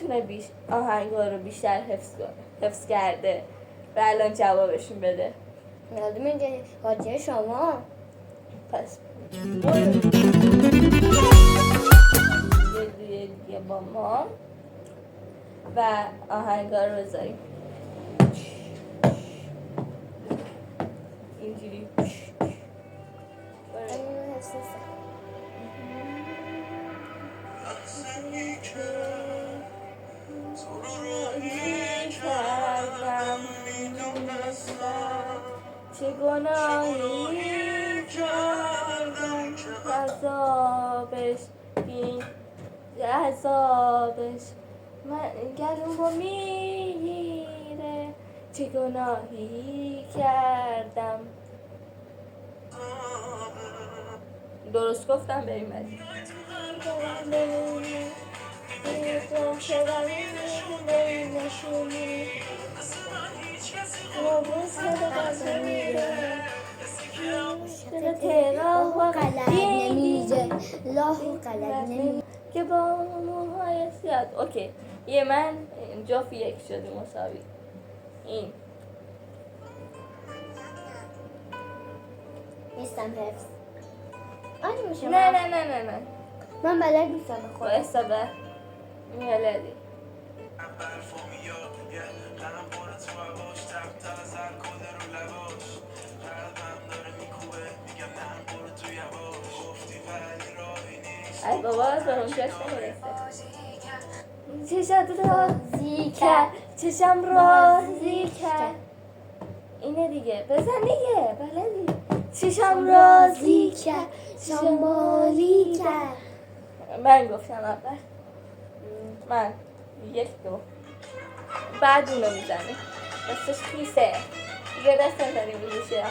میتونه آهنگا رو بیشتر حفظ کرده و الان جوابشون بده؟ یادم اینجا قاطع شما. پس یه دیگه با ما و آهنگا رو بذاریم اینجوری. چه گناهی کردم عذابش بین عذابش من گلوم رو میگیره چه گناهی کردم. درست گفتم؟ بریم بریم راه و غلط نمیده راه و غلط نمیده که با موهای سیاد. اوکی یه من جفت یک شدی مساوی. این نیستم حفظ آنی میشه نه من بلد نیستم با خودم استبه میالدی ای بابا به اون جاش نمیرسه. چشم رازی کرد چشم رازی کرد اینه دیگه بزن دیگه بلدی. چشم رازی کرد چشم بالی کرد. من گفتم اول. من یک دو بعد اونو میزنی دستش خیسه دیگه دست نزنی بزوشه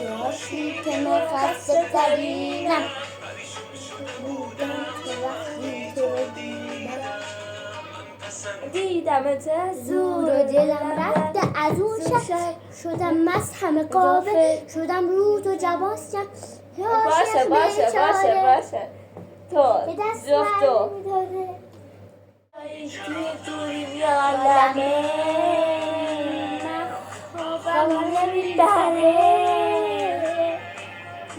داشتی که مخصه ترینم بودم که وقتی تو رو دیدم زور و دلم رفته از اون شب شدم مست همه قافه شدم رو تو جواستم باشه تو جفت تو توی میالمه خوابم نمیبره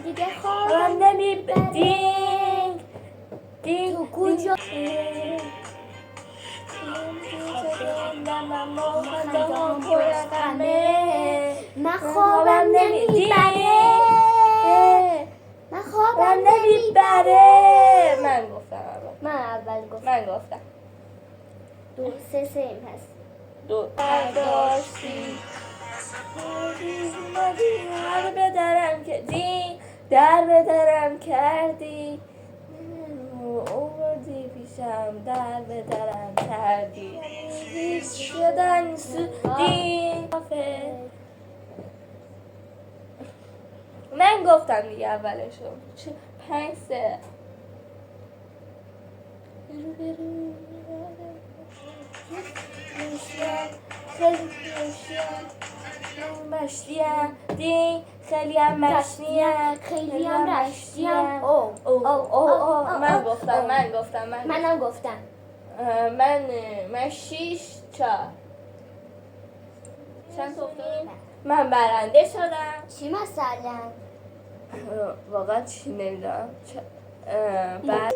دیگه خوابم نمیبره دینگ تو کجا من خوابم نمیبره من گفتم اول. من اول گفتم من گفتم دو سه سه این هست دو برداشتی در بدرم کردی در بدرم کردی اومدی پیشم در بدرم کردی شدن سودی. من گفتم دیگه اولشو 5-3 مشتیم دی خیلی هم مشتیم خیلی هم رشتیم من گفتم منم گفتم من 6-4 چند تا افتادم؟ من برنده شدم. چی مثلا؟ واقعا چی نمیدونم بعد